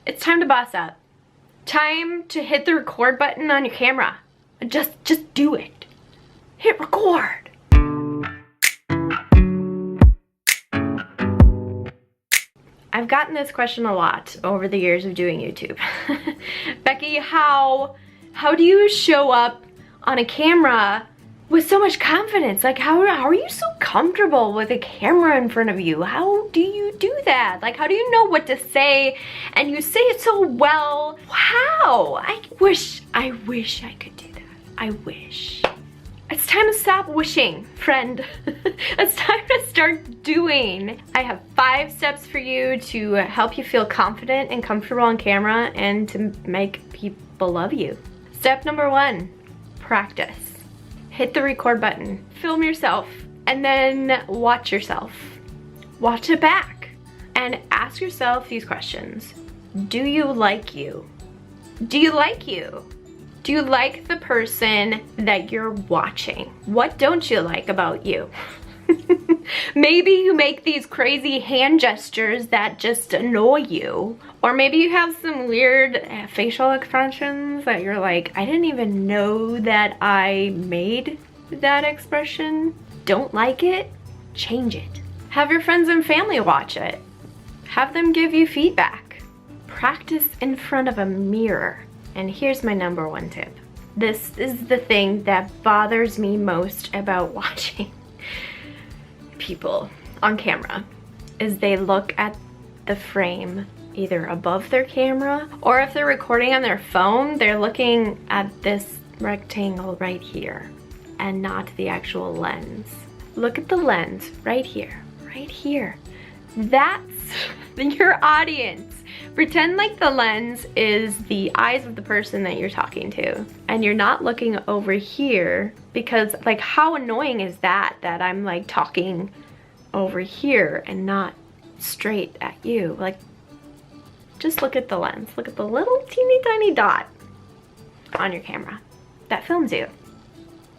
It's time to boss up. Time to hit the record button on your camera. Just do it. Hit record. I've gotten this question a lot over the years of doing YouTube. Becky, how do you show up on a camera with so much confidence? Like, how are you so comfortable with a camera in front of you? How do you do that? Like, how do you know what to say and you say it so well? How? I wish I could do that. I wish. It's time to stop wishing, friend. It's time to start doing. I have 5 steps for you to help you feel confident and comfortable on camera and to make people love you. Step number 1, practice. Hit the record button, film yourself, and then watch yourself. Watch it back and ask yourself these questions. Do you like you? Do you like you? Do you like the person that you're watching? What don't you like about you? Maybe you make these crazy hand gestures that just annoy you. Or maybe you have some weird facial expressions that you're like, I didn't even know that I made that expression. Don't like it? Change it. Have your friends and family watch it. Have them give you feedback. Practice in front of a mirror. And here's my number 1 tip. This is the thing that bothers me most about watching people on camera, is they look at the frame either above their camera, or if they're recording on their phone, they're looking at this rectangle right here and not the actual lens. Look at the lens right here, right here. That's your audience. Pretend like the lens is the eyes of the person that you're talking to, and you're not looking over here, because like, how annoying is that I'm like talking over here and not straight at you? Like, just look at the lens. Look at the little teeny tiny dot on your camera that films you.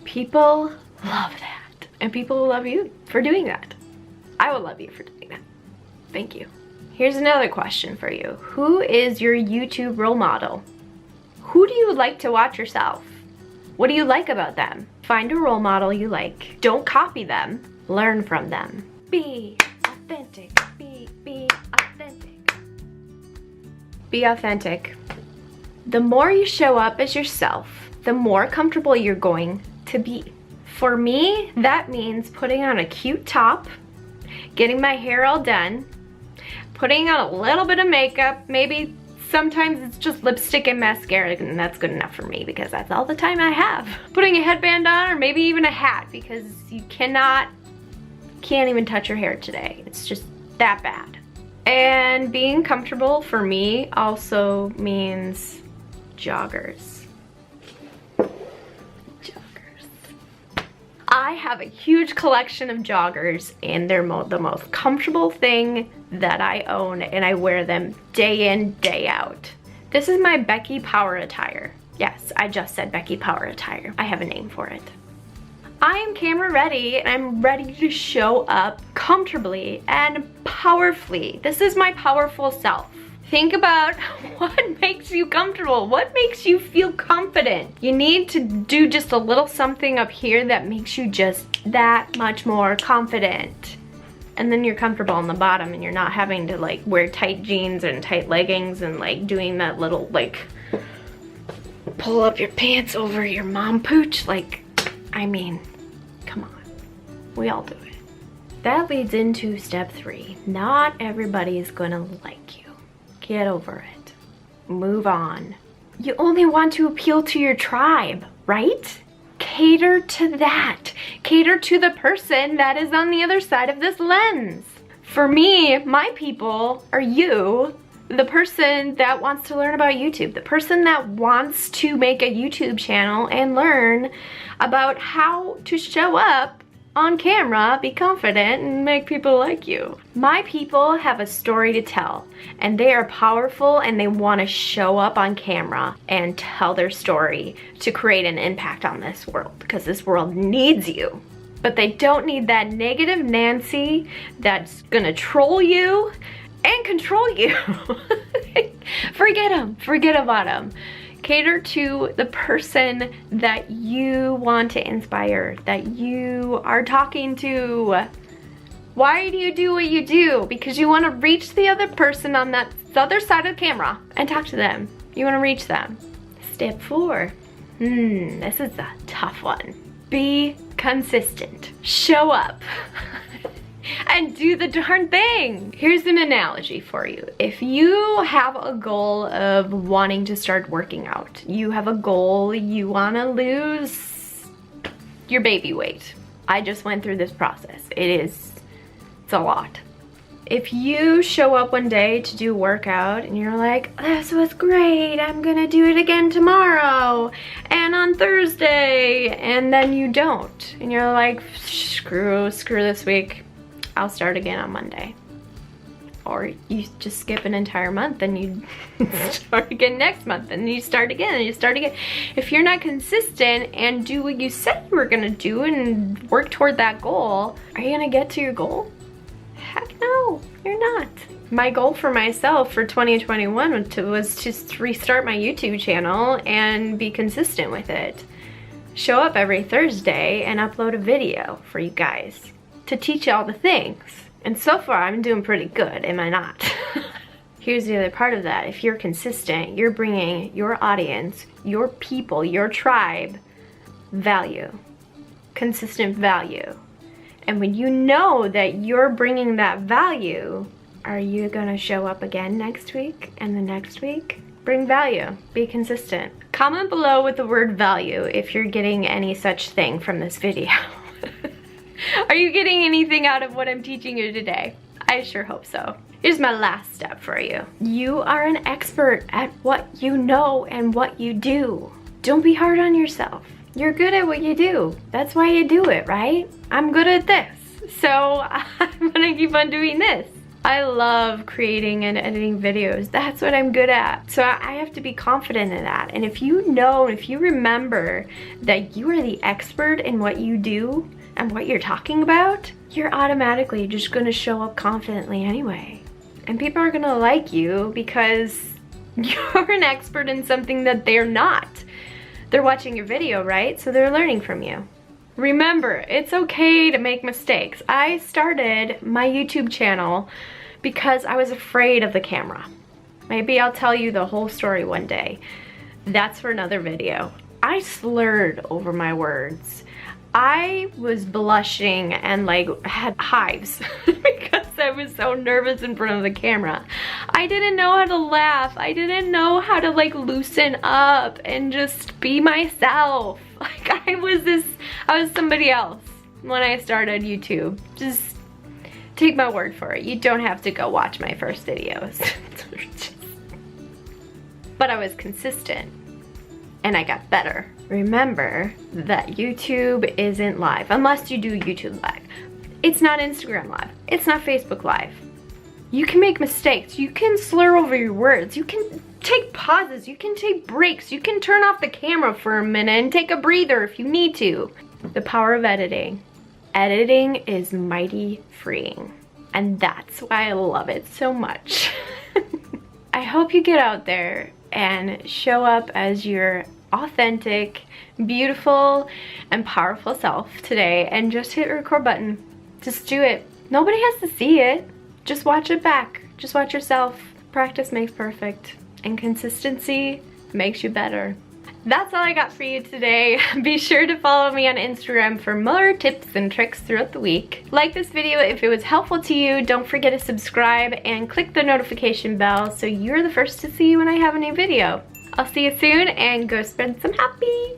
People love that, and people will love you for doing that. I will love you for doing that. Thank you. Here's another question for you. Who is your YouTube role model? Who do you like to watch yourself? What do you like about them? Find a role model you like. Don't copy them. Learn from them. Be authentic. Be authentic. Be authentic. The more you show up as yourself, the more comfortable you're going to be. For me, that means putting on a cute top, getting my hair all done, putting on a little bit of makeup, maybe sometimes it's just lipstick and mascara, and that's good enough for me because that's all the time I have. Putting a headband on, or maybe even a hat, because you can't even touch your hair today. It's just that bad. And being comfortable for me also means joggers. I have a huge collection of joggers, and they're the most comfortable thing that I own, and I wear them day in, day out. This is my Becky Power Attire. Yes, I just said Becky Power Attire. I have a name for it. I am camera ready, and I'm ready to show up comfortably and powerfully. This is my powerful self. Think about what makes you comfortable. What makes you feel confident? You need to do just a little something up here that makes you just that much more confident. And then you're comfortable on the bottom, and you're not having to like wear tight jeans and tight leggings and like doing that little like pull up your pants over your mom pooch. Like, I mean, come on. We all do it. That leads into step 3. Not everybody is gonna like you. Get over it. Move on. You only want to appeal to your tribe, right? Cater to that. Cater to the person that is on the other side of this lens. For me, my people are you, the person that wants to learn about YouTube, the person that wants to make a YouTube channel and learn about how to show up on camera, be confident, and make people like you. My people have a story to tell, and they are powerful, and they want to show up on camera and tell their story to create an impact on this world, because this world needs you. But they don't need that negative Nancy that's gonna troll you and control you. forget about them. Cater to the person that you want to inspire, that you are talking to. Why do you do what you do? Because you want to reach the other person on that other side of the camera and talk to them. You want to reach them. Step 4. This is a tough one. Be consistent. Show up. And do the darn thing. Here's an analogy for you. If you have a goal of wanting to start working out, you have a goal, you want to lose your baby weight. I just went through this process. It's a lot. If you show up one day to do a workout and you're like, this was great, I'm gonna do it again tomorrow and on Thursday, and then you don't, and you're like, screw this week, I'll start again on Monday. Or you just skip an entire month and you start again next month, and you start again and you start again. If you're not consistent and do what you said you were gonna do and work toward that goal, are you gonna get to your goal? Heck no, you're not. My goal for myself for 2021 was to restart my YouTube channel and be consistent with it. Show up every Thursday and upload a video for you guys to teach you all the things. And so far, I'm doing pretty good, am I not? Here's the other part of that. If you're consistent, you're bringing your audience, your people, your tribe, value. Consistent value. And when you know that you're bringing that value, are you gonna show up again next week and the next week? Bring value, be consistent. Comment below with the word value if you're getting any such thing from this video. Are you getting anything out of what I'm teaching you today? I sure hope so. Here's my last step for you. You are an expert at what you know and what you do. Don't be hard on yourself. You're good at what you do. That's why you do it, right? I'm good at this, so I'm gonna keep on doing this. I love creating and editing videos. That's what I'm good at. So I have to be confident in that. And if you know, if you remember that you are the expert in what you do and what you're talking about, you're automatically just gonna show up confidently anyway. And people are gonna like you because you're an expert in something that they're not. They're watching your video, right? So they're learning from you. Remember, it's okay to make mistakes. I started my YouTube channel because I was afraid of the camera. Maybe I'll tell you the whole story one day. That's for another video. I slurred over my words. I was blushing and like had hives because I was so nervous in front of the camera. I didn't know how to laugh. I didn't know how to like loosen up and just be myself. Like I was somebody else when I started YouTube. Just take my word for it. You don't have to go watch my first videos. But I was consistent and I got better. Remember that YouTube isn't live unless you do YouTube Live. It's not Instagram Live. It's not Facebook Live. You can make mistakes. You can slur over your words. You can take pauses. You can take breaks. You can turn off the camera for a minute and take a breather if you need to. The power of editing. Editing is mighty freeing. And that's why I love it so much. I hope you get out there and show up as your authentic, beautiful, and powerful self today, and just hit record button. Just do it. Nobody has to see it. Just watch it back. Just watch yourself. Practice makes perfect, and consistency makes you better. That's all I got for you today. Be sure to follow me on Instagram for more tips and tricks throughout the week. Like this video if it was helpful to you. Don't forget to subscribe and click the notification bell so you're the first to see when I have a new video. I'll see you soon, and go spread some happy.